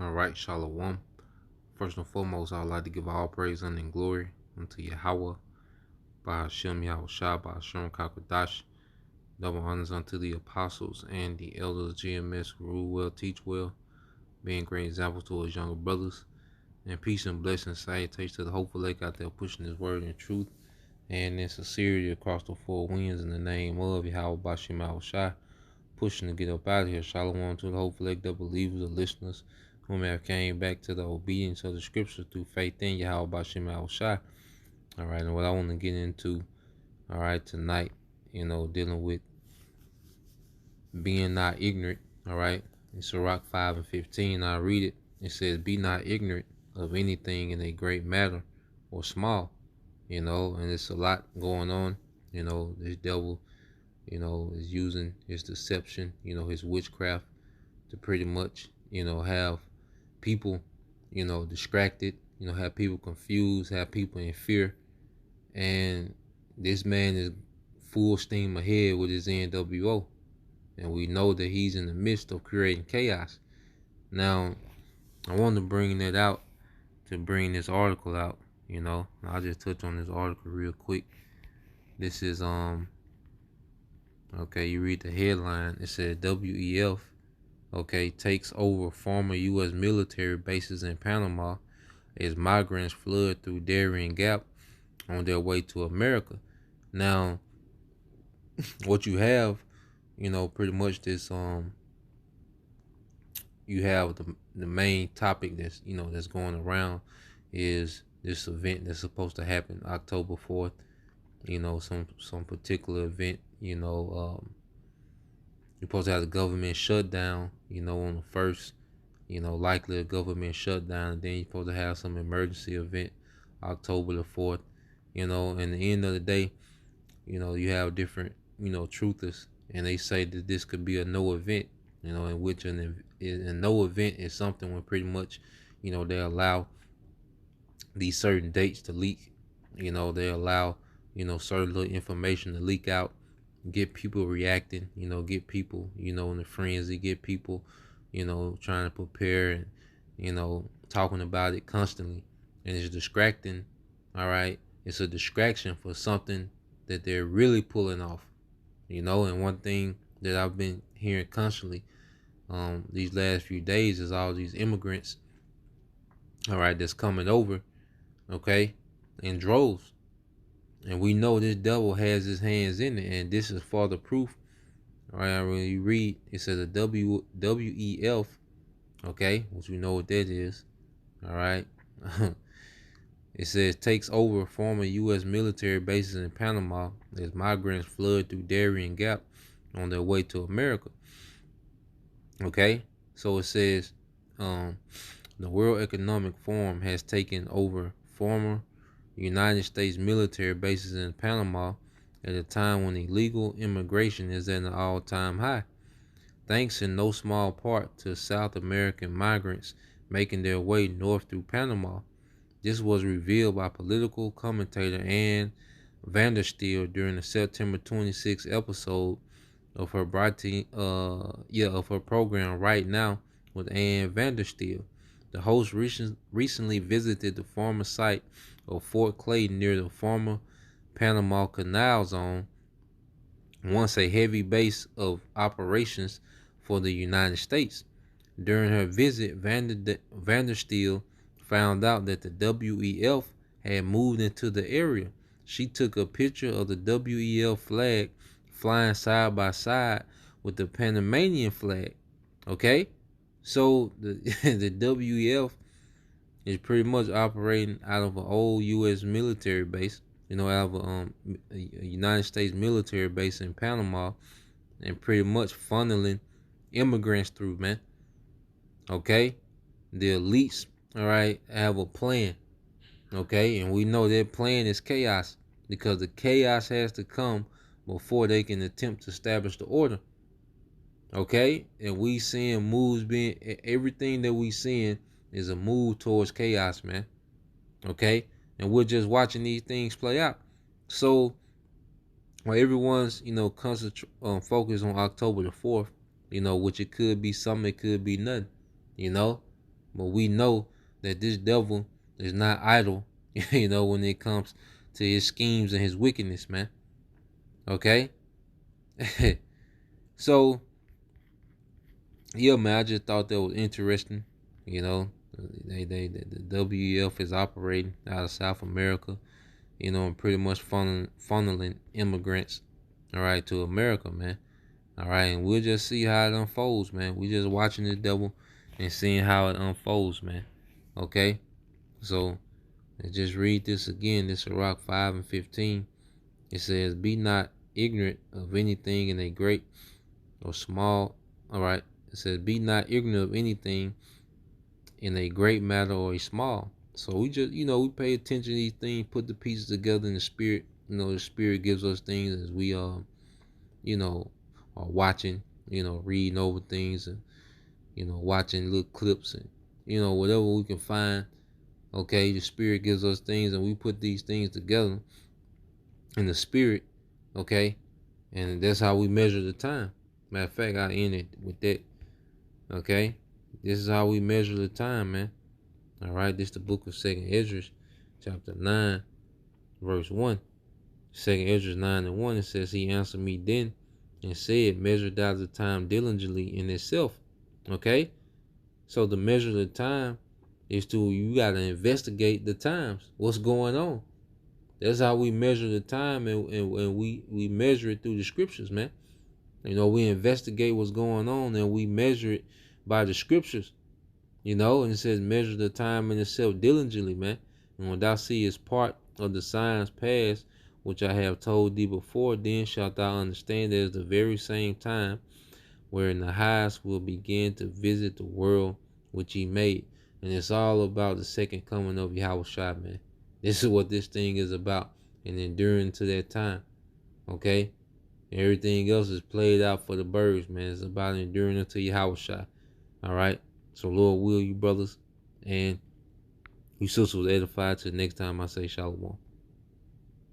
All right, Shalom. First and foremost, I would like to give all praise and glory unto Yahweh, by Hashem Yahweh Shai, by Hashem Kakadash. Double honors unto the apostles and the elders of GMS who rule well, teach well, being great examples to his younger brothers. And peace and blessings, salutations to the hopeful lake out there pushing his word in truth and in sincerity across the four winds in the name of Yahweh Bashem Yahweh Shai, pushing to get up out of here. Shalom to the hopeful lake, the believers, the listeners, whom have came back to the obedience of the scripture through faith in Yahweh Bashem Yahweh Shai. All right, and what I want to get into, all right, tonight, dealing with being not ignorant, all right. In Sirach 5 and 15, I read it. It says, be not ignorant of anything in a great matter or small, and it's a lot going on. This devil, is using his deception, his witchcraft to pretty much, have people, distracted, have people confused, have people in fear. And this man is full steam ahead with his NWO. And we know that he's in the midst of creating chaos. Now, I want to bring that out to bring this article out, I'll just touch on this article real quick. This is, okay, you read the headline. It says WEF, takes over former U.S. military bases in Panama as migrants flood through Darien Gap on their way to America. Now, what you have, pretty much this, you have the main topic that's, that's going around is this event that's supposed to happen October 4th, some particular event, you're supposed to have the government shutdown, on the first, likely a government shutdown, and then you're supposed to have some emergency event October the 4th, and at the end of the day, you have different, truthers, and they say that this could be a no event, in which a no event is something when pretty much, they allow these certain dates to leak, they allow, certain little information to leak out, get people reacting, get people, in a frenzy, get people, trying to prepare and, talking about it constantly. And it's distracting, all right? It's a distraction for something that they're really pulling off, and one thing that I've been hearing constantly these last few days is all these immigrants, all right, that's coming over, okay, in droves. And we know this devil has his hands in it, and this is further proof. All right, when you read, it says a WEF, okay, which we know what that is. All right. It says takes over former U.S. military bases in Panama as migrants flood through Darien Gap on their way to America. Okay, so it says the World Economic Forum has taken over former United States military bases in Panama at a time when illegal immigration is at an all-time high, thanks in no small part to South American migrants making their way north through Panama. This was revealed by political commentator Ann Vandersteel during the September 26th episode of her program Right Now with Ann Vandersteel. The host recently visited the former site of Fort Clayton near the former Panama Canal Zone, once a heavy base of operations for the United States. During her visit, Vandersteel found out that the WEF had moved into the area. She took a picture of the WEF flag flying side by side with the Panamanian flag. Okay? So the the WEF is pretty much operating out of an old U.S. military base, out of a United States military base in Panama, and pretty much funneling immigrants through, man. Okay? The elites, all right, have a plan. Okay? And we know their plan is chaos, because the chaos has to come before they can attempt to establish the order. Okay? And we seeing moves everything that we seeing is a move towards chaos, man. Okay? And we're just watching these things play out. So, while everyone's, focused on October the 4th, which it could be something, it could be nothing, But we know that this devil is not idle, when it comes to his schemes and his wickedness, man. Okay? So, yeah, man, I just thought that was interesting. You know, the WEF is operating out of South America, and pretty much funneling immigrants, all right, to America, man. All right, and we'll just see how it unfolds, man. We just watching the devil and seeing how it unfolds, man. Okay, so let's just read this again. This is Sirach 5:15. It says, "Be not ignorant of anything in a great or small." All right, it says, "Be not ignorant of anything in a great matter or a small." So we just, we pay attention to these things, put the pieces together in the spirit. The spirit gives us things as we you know, are watching, reading over things and, watching little clips and, whatever we can find. Okay, the spirit gives us things and we put these things together in the spirit, okay? And that's how we measure the time. Matter of fact, I end it with that. Okay? This is how we measure the time, man. Alright, this is the book of 2nd Esdras, chapter 9, verse 1. 2nd Esdras 9:1, it says, "He answered me then and said, Measure thou the time diligently in itself." Okay? So the measure of the time is you gotta investigate the times. What's going on? That's how we measure the time, and we measure it through the scriptures, man. We investigate what's going on and we measure it by the scriptures. And it says measure the time in itself diligently, man. And when thou seest part of the signs past, which I have told thee before, then shalt thou understand that it is the very same time wherein the highest will begin to visit the world which he made. And it's all about the second coming of Yahushua, man. This is what this thing is about. And enduring to that time. Okay? Everything else is played out for the birds, man. It's about enduring until Yahushua. Alright? So Lord will you brothers and you sisters edified till next time I say shalom.